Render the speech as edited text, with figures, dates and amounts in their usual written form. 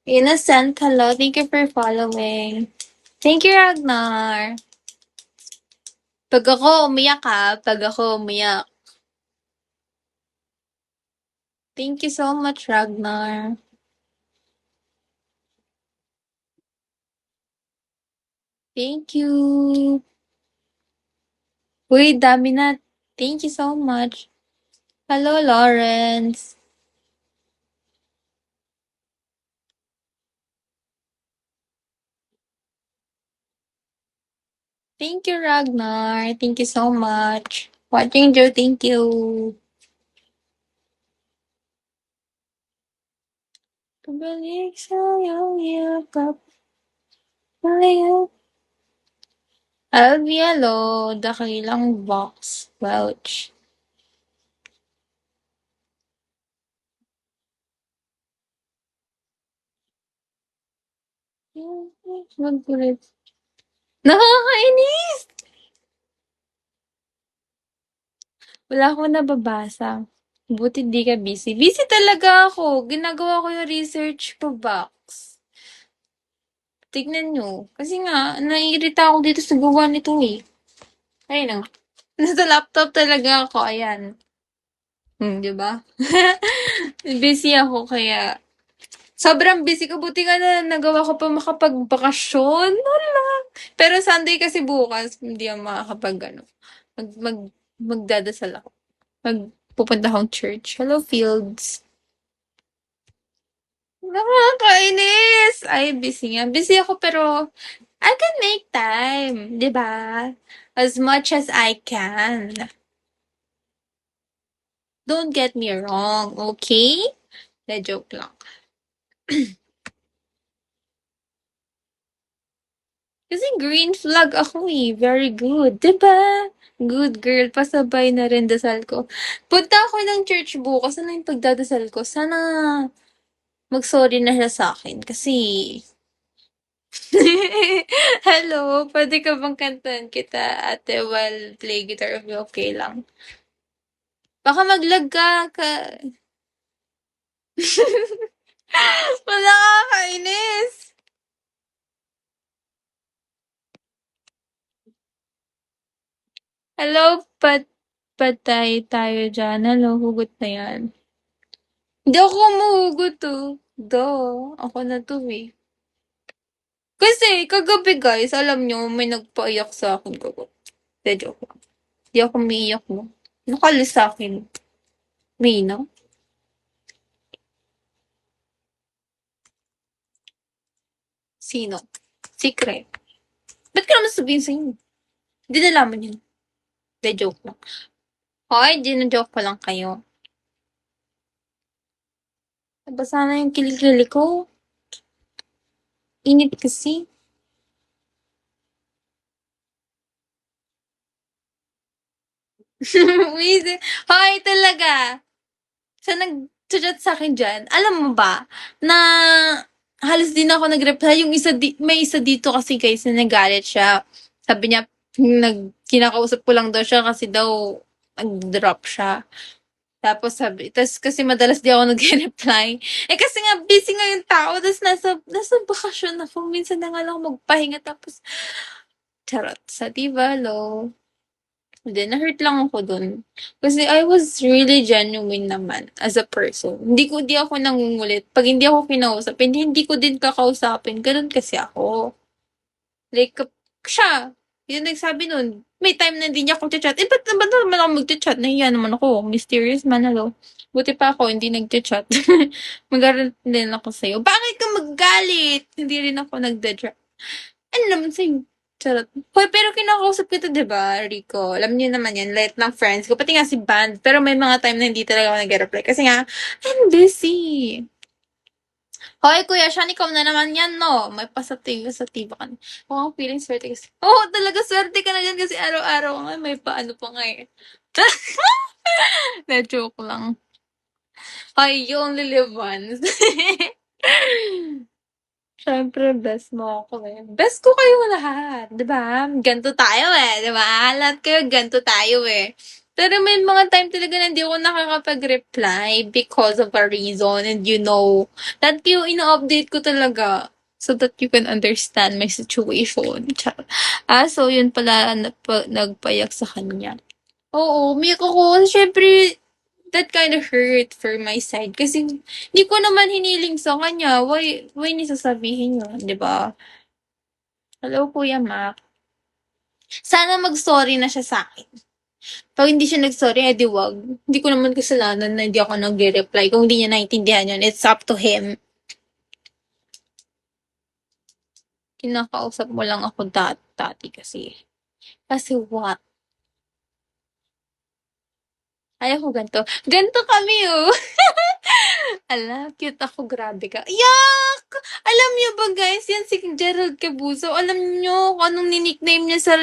Innocent, hello. Thank you for following. Thank you, Ragnar. Pag ako umiyak ha, pag ako umiyak. Thank you so much, Ragnar. Thank you. Uy, dami na. Thank you so much. Hello, Lawrence. Thank you, Ragnar. Thank you so much. Watching Joe, thank you. Pabalik sa iyong yakap. Ayaw. Alvialo, dakilang box. Welch. Magkulit. Nakakainis! Wala akong nababasa. Buti di ka busy. Busy talaga ako. Ginagawa ko yung research ko box. Tignan nyo. Kasi nga, naiirita ako dito sa gawa nito eh. Ayun na. Nasa laptop talaga ako. Ayan. Di ba? Busy ako kaya. Sobrang busy ko. Buti nga na nagawa ko pa makapagbakasyon. Wala. Pero Sunday kasi bukas, hindi ako makakapag ano. Mag, magdadasal ako. Pupunta akong church. Hello, Fields. Nakakainis! Ay, busy nga. Busy ako pero I can make time. 'Di ba? As much as I can. Don't get me wrong, okay? Na joke lang. Kasi green flag ako eh. Very good. 'Di ba? Good girl. Pasabay na rin dasal ko. Punta ako ng church bukas. Ano yung pagdadasal ko? Sana mag-sorry na siya sa akin. Kasi hello, pwede ka bang kantahan kita, ate, while play guitar if okay lang? Baka mag-lag ka. Wala kainis. Hello, patay tayo dyan. Hello, hugot na yan. Hindi ako mahugot to. Ako na to eh. Kasi, kagabi guys, alam nyo, may nagpaiyak sa akin kagabi. De, joke lang. Hindi ako umiiyak mo. Nakalis sa akin. May no? Sino? Secret. Ba't ka naman sabihin sa inyo? Hindi nalaman yun. De, joke lang. Hoy, joke pa lang kayo. Nabasa na yung kilikili ko. Init kasi. Hoy, talaga. Sa nag-chat sa akin dyan, alam mo ba, na halos din ako nag-reply. Yung may isa dito kasi guys na nagalit siya. Sabi niya, kinakausap ko lang daw siya kasi daw nag-drop siya. Tapos kasi madalas di ako nag-reply. Eh kasi nga, busy nga yung tao. Tapos nasa bakasyon ako. Minsan na nga lang ako magpahinga. Tapos, charot, sa diba, lo? Hindi, na-hurt lang ako dun. Kasi I was really genuine naman as a person. Hindi ako nangungulit. Pag hindi ako kinausap, hindi ko din kakausapin. Ganun kasi ako. Like, siya, yun nagsabi nun, may time na hindi niya ako chat. Eh, ba't naman ako mag-chat? Nahiya naman ako. Mysterious man, hello. Buti pa ako, hindi nag-chat. Magalit din ako sa'yo. Bakit ka magalit? Hindi rin ako nag-chat. Ano naman sa'yo? Charot. Hoy, pero kinakausap kita, di ba, Rico? Alam niyo naman yan, light ng friends ko. Pati nga si Band. Pero may mga time na hindi talaga ako nag-reply. Kasi nga, I'm busy. Hoy, Kuya Sean, ikaw na naman yan, no? May pasatiba ka. Kung ako feeling swerte kasi. Oo, talaga swerte ka na dyan kasi araw-araw nga may paano pa nga eh. Na-joke lang. Hoy, you only live once. Siyempre, best mo ako eh. Best ko kayo lahat, di ba? Ganto tayo eh, di ba? Lahat kayo ganto tayo eh. Pero may mga time talaga na hindi ako nakakapag-reply because of a reason and that yung ina-update ko talaga so that you can understand my situation. Char. So yun pala nagpayak sa kanya. Oo, umiyak ako. Siyempre, that kind of hurt for my side. Kasi, hindi ko naman hiniling sa kanya. Why niya sasabihin yun, di ba? Hello, Kuya Mac. Sana mag-sorry na siya sa akin. Pag hindi siya nag-sorry, edi wag. Hindi ko naman kasalanan na hindi ako nag-reply. Kung hindi niya naintindihan yun, it's up to him. Kinakausap mo lang ako dati kasi. Kasi what? Ayaw ko ganito. Ganito kami, oh. Ala, cute ako. Grabe ka. Yak! Alam niyo ba, guys, yan si Gerald Cabuso. Alam niyo kung anong nickname niya sa